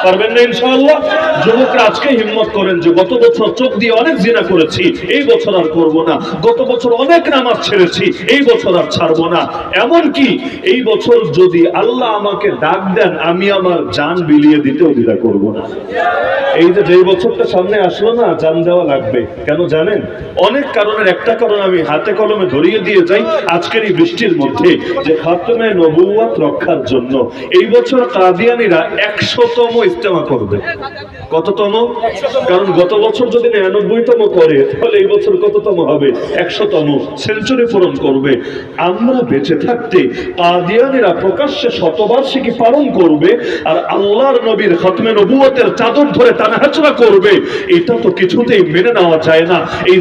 পারবেন না ইনশাআল্লাহ? যুবকরা আজকে হিম্মত করেন যে গত বছর চোখ দিয়ে অনেক জিনা করেছি, এই বছর আর করব না। গত বছর অনেক নামাজ ছেড়েছি, এই বছর আর ছাড়বো না। এমন কি এই বছর যদি আল্লাহ আমাকে ডাক দেন, আমি আমার জান বিলিয়ে দিতেও দ্বিধা করব না। এই যে যেই বছরটা সামনে আসলো না, জান দেওয়া লাগবে। কেন জানেন? অনেক কারণের একটা কারণ আমি হাতে কলমে ধরিয়ে দিয়ে যাই আজকের এই বৃষ্টির মধ্যে, যে খাতমে নবুওয়াত রক্ষার জন্য এই বছর কাদিয়ানীরা 100তম ইজতেমা করবে। কততম? কারণ গত বছর যদি 99তম করে, তাহলে এই বছর কততম হবে? 100তম, সেঞ্চুরি পূরণ করবে। আমরা বেঁচে থাকতে কাদিয়ানীরা প্রকাশ্যে শতবার্ষিকী পালন করবে আর আল্লাহর নবীর খাতমে নবুওয়াতের চাদর ধরে টানাহেচড়া করবে। এটা তো কিছুতেই মেনে নেওয়া যায় না। এই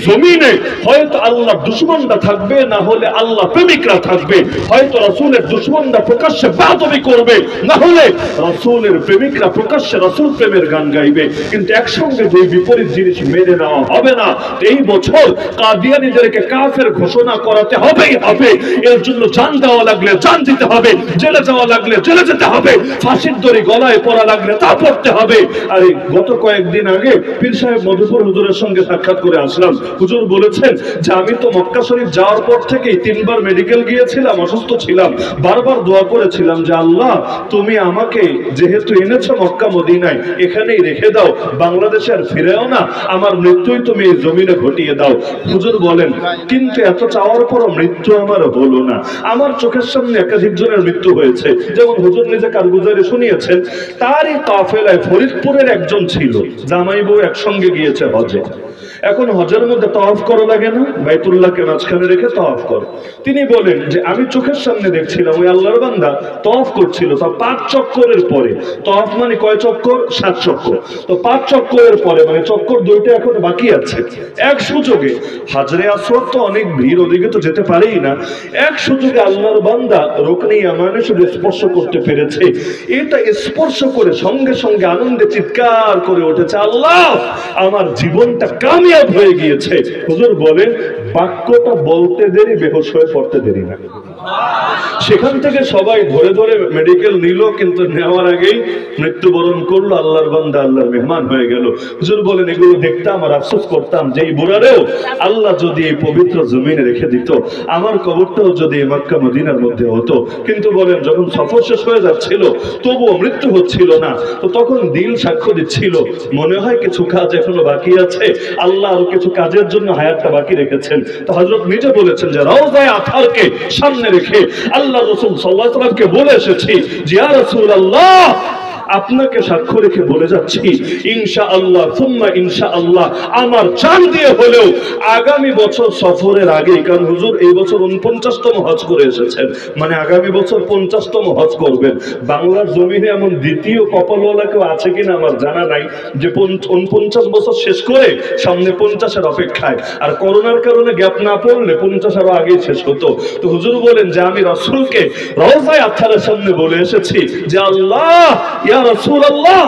জমিনে হয়তো আল্লাহ দুশমনরা থাকবে, না হলে আল্লাহ প্রেমিকরা থাকবে। হয়তো রাসূলের দুশমনরা প্রকাশ্যে বেয়াদবি করবে, না হলে রাসূলের প্রেমিকরা প্রকাশ্যে রাসূল প্রেমের গান গাইবে। কিন্তু একসঙ্গে দুই বিপরীত জিনিস মেনে নেওয়া হবে না। এই বছর কাদিয়ানীদেরকে কাফের ঘোষণা করাতে হবেই হবে। এর জন্য জান দেওয়া লাগলে জান দিতে হবে, জেলে যাওয়া লাগলে জেলে যেতে হবে, ফাঁসির দড়ি গলায় পড়া লাগলে তা পড়তে হবে। আর এই গত কয়েকদিন আগে পীর সাহেব মধুপুর হুজুরের সঙ্গে সাক্ষাৎ করে আসলাম। হুজুর বলেছেন যে আমি তো মক্কা শরীফ যাওয়ার পর থেকেই 3 বার মেডিকেল গিয়েছিলাম, অসুস্থ ছিলাম, বারবার দোয়া করেছিলাম যে আল্লাহ তুমি আমাকে যেহেতু এনেছো মক্কা মদিনায়, এখানেই রেখে দাও, বাংলাদেশে আর ফিরেও না, আমার মৃত্যুই তুমি এই জমিনে ঘটিয়ে দাও। হুজুর বলেন কিন্তু এত চাওয়ার পরও মৃত্যু আমার হলো না। আমার চোখের সামনে একাধিক জনের মৃত্যু হয়েছে। যেমন হুজুর নিজে কারগুজারি শুনিয়েছেন, তারই কাফেলায় ফরিদপুরের একজন ছিল, জামাই বউ একসঙ্গে গিয়েছে হজে। এখন হজের মধ্যে তাওয়াফ করা লাগে না? বাইতুল্লাহকে মাঝখানে রেখে তাওয়াফ করে। তিনি বলেন যে আমি চোখের সামনে দেখছিলাম ওই আল্লাহর বান্দা তাওয়াফ করছিল। তা 5 চক্করের পরে, তাওয়াফ মানে কয় চক্কর? 7 চক্কর। তো 5 চক্করের পরে মানে চক্কর 2টা এখন বাকি আছে। এক সুযোগে হাজরে আসওয়াদ তো অনেক ভিড়, ওদিকে তো যেতে পারেই না। এক সুযোগে আল্লাহর বান্দা রুকনে ইয়ামানে শুধু স্পর্শ করতে পেরেছে। এটা স্পর্শ করে সঙ্গে সঙ্গে আনন্দে চিৎকার করে উঠেছে, আল্লাহ আমার জীবনটা কামিয়াব হয়ে গিয়েছে। হুজুর বলেন বাক্যটা বলতে দেরি, বেহুশ হয়ে পড়তে দেরি না। সেখান থেকে সবাই ধরে ধরে মেডিকেল নিল, কিন্তু নেওয়ার আগেই মৃত্যুবরণ করলো। আল্লাহর বান্দা আল্লাহর মেহমান হয়ে গেল। হুজুর বলেন এগুলো দেখতাম আর আফসোস করতাম যে এই বুড়ারেও আল্লাহ যদি এই পবিত্র জমিনে রেখে দিত, আমার কবরটাও যদি মক্কা মদিনার মধ্যে হতো। কিন্তু বলেন যখন সফর শেষ হয়ে যাচ্ছিল তবুও মৃত্যু হচ্ছিল না, তো তখন দিল সাক্ষ্য দিচ্ছিল মনে হয় কিছু কাজ এখনো বাকি আছে, আল্লাহ আরো কিছু কাজের জন্য হায়াতটা বাকি রেখেছেন। তো হযরত নিজে বলেছেন যে রওজায়ে আতহারকে সামনে রেখে আল্লাহ রাসূল সাল্লাল্লাহু আলাইহি ওয়াসাল্লামকে বলে এসেছি যে ইয়া রাসূলুল্লাহ আপনাকে সাক্ষ্য রেখে বলে যাচ্ছি ইনশাআল্লাহ সুম্মা ইনশাআল্লাহ আমার জান দিয়ে হলেও আগামী বছর সফরের আগে, কারণ হুজুর এই বছর 49তম হজ করে এসেছেন, মানে আগামী বছর 50তম হজ করবেন। বাংলার জমিনে এমন দ্বিতীয় কপালওয়ালা কেউ আছে কিনা আমার জানা নাই যে 49 বছর শেষ করে সামনে 50-এর অপেক্ষায়। আর করোনার কারণে গ্যাপ না পড়লে 50 আরো আগেই শেষ হতো। তো হুজুর বলেন যে আমি রাসূলকে রওজায়ে আতহারের সামনে বলে এসেছি যে আল্লাহ ইয়া রাসূলুল্লাহ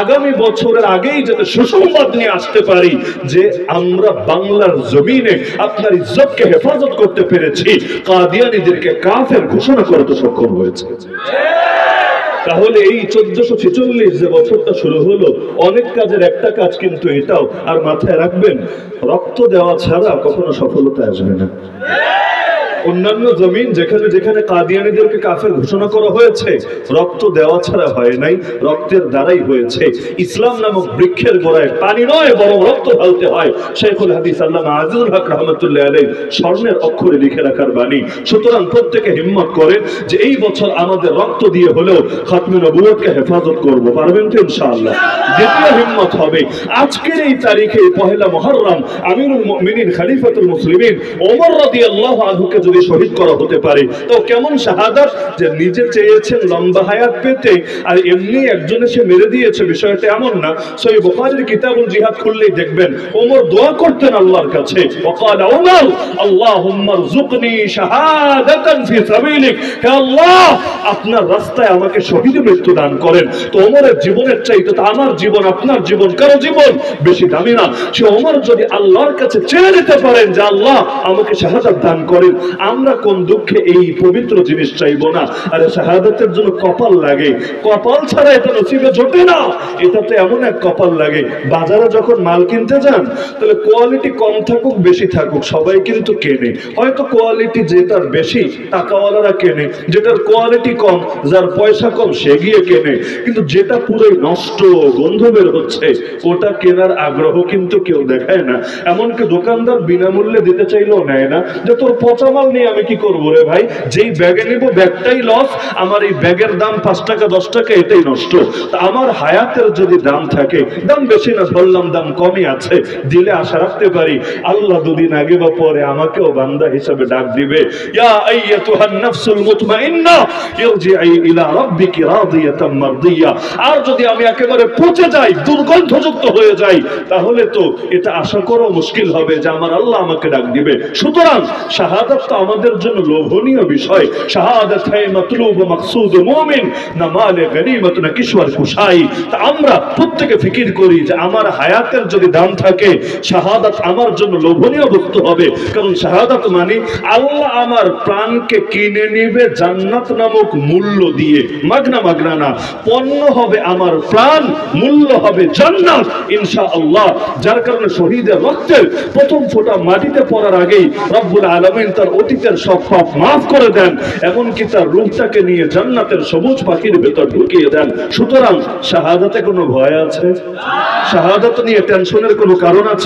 আগামী বছরের আগেই যাতে সুসংবাদ নিয়ে আসতে পারি যে আমরা বাংলার জমিনে আপনার ইজ্জতকে হেফাজত করতে পেরেছি, কাদিয়ানীদেরকে কাফের ঘোষণা করতে সক্ষম হয়েছে। তাহলে এই 1446 যে বছরটা শুরু হলো, অনেক কাজের একটা কাজ কিন্তু এটাও, আর মাথায় রাখবেন রক্ত দেওয়া ছাড়া কখনো সফলতা আসবে না। অন্যান্য জমিন যেখানে যেখানে কাদিয়ানীদেরকে কাফের ঘোষণা করা হয়েছে রক্ত দেওয়া ছাড়া হয় নাই, রক্তের দ্বারাই হয়েছে। ইসলাম নামক বৃক্ষের গোড়ায় পানি নয় বরং রক্ত ঢালতে হয়। শাইখুল হাদিস আল্লামা আজিজুল হক রাহমাতুল্লাহ আলাইহি স্বর্ণের অক্ষরে লিখে রাখার বাণী। সুতরাং প্রত্যেকে হিম্মত করেন যে এই বছর আমাদের রক্ত দিয়ে হলেও খাতমে নবুয়তকে হেফাজত করব। পারবেন তো ইনশাআল্লাহ? দ্বিতীয় হিম্মত হবে আজকের এই তারিখে পহেলা মুহররম আমিরুল মুমিনিন খলিফাতুল মুসলিমিন ওমর রাদিয়াল্লাহু আনহুকে যদি শহীদ করা হতে পারে, তো কেমন শাহাদাত যে নিজে চেয়েছেন লম্বা হায়াত পেতে আর এমনি একজন এসে মেরে দিয়েছে, বিষয়টা এমন না। সহিহ বুখারীর কিতাবুল জিহাদ খুললেই দেখবেন ওমর দোয়া করতেন আল্লাহর কাছে, ওয়াকাল ওমর আল্লাহুম্মা রযুকনি শাহাদাতান ফি সাবিলিক, হে আল্লাহ আপনার রাস্তায় আমাকে শহীদের মৃত্যু দান করেন। তো ওমরের জীবনের চাইতে তো আমার জীবন আপনার জীবন কারো জীবন বেশি দামি না। সে ওমর যদি আল্লাহর কাছে চেয়ে নিতে পারেন যে আল্লাহ আমাকে শাহাদাত দান করেন, আমরা কোন দুঃখে এই পবিত্র জিনিস চাইবো না? আরে শাহাদাতের জন্য কপাল লাগে, কপাল ছাড়া এটা নসিবে জোটে না। এটাতে এমন এক কপাল লাগে, বাজারে যখন মাল কিনতে যান, তাহলে কোয়ালিটি কম থাকুক বেশি থাকুক সবাই কিন্তু কেনে। হয়তো কোয়ালিটি যেটার বেশি টাকাওয়ালারা কেনে, যেটার কোয়ালিটি কম যার পয়সা কম সে গিয়ে কেনে, কিন্তু যেটা পুরোই নষ্ট গন্ধ বের হচ্ছে ওটা কেনার আগ্রহ কিন্তু কেউ দেখায় না। এমনকি দোকানদার বিনামূল্যে দিতে চাইলেও নেয় না, যে তোর পচা মাল নিয়ে আমি কি করবো রে ভাই, যেই ব্যাগে নিব ব্যাগটাই লস, আমার এই ব্যাগের দাম 5 টাকা 10 টাকা এটাই নষ্ট। তা আমার হায়াতের যদি দাম থাকে, দাম বেশি না ধরলাম, দাম কমই আছে, দিলে আশা রাখতে পারি আল্লাহ দুদিন আগে বা পরে আমাকেও বান্দা হিসেবে ডাক দিবে, ইয়া আইয়াতুহান নাফসুল মুতমাইন্নাহ ইরজিই ইলা রাব্বিকি রাদিয়াতাম মারদিয়া। আর যদি আমি একেবারে পচে যাই, দুর্গন্ধযুক্ত হয়ে যাই, তাহলে তো এটা আশা করা মুশকিল হবে যে আমার আল্লাহ আমাকে ডাক দিবে। সুতরাং শাহাদাত তো আমাদের জন্য লোভনীয় বিষয়। শাহাদাত হ্যায় মাতলুব মাকসুদ মুমিন, না মালে গনিমত না কিশোর কুশাই। তা আমরা প্রত্যেকে ফিকির করি যে আমার হায়াতের যদি দাম থাকে, শাহাদাত আমার জন্য লোভনীয় বস্তু হবে। কারণ শাহাদাত মানে আল্লাহ আমার প্রাণকে কিনে নিবে জান্নাত নামক মূল্য দিয়ে, মাগনা মাগনা না, পণ্য হবে আমার প্রাণ, মূল্য হবে জান্নাত ইনশাআল্লাহ। যার কারণে শহীদের রক্তের প্রথম ফোঁটা মাটিতে পড়ার আগেই রব্বুল আলামিন তার অতীতের সব পাপ মাফ করে দেন, এমনকি তার রূহটাকে নিয়ে জান্নাতের সবুজ পাখির ভেতর ঢুকিয়ে দেন। সুতরাং শাহাদাতে কোনো ভয় আছে? শাহাদাত নিয়ে টেনশনের কোনো কারণ আছে?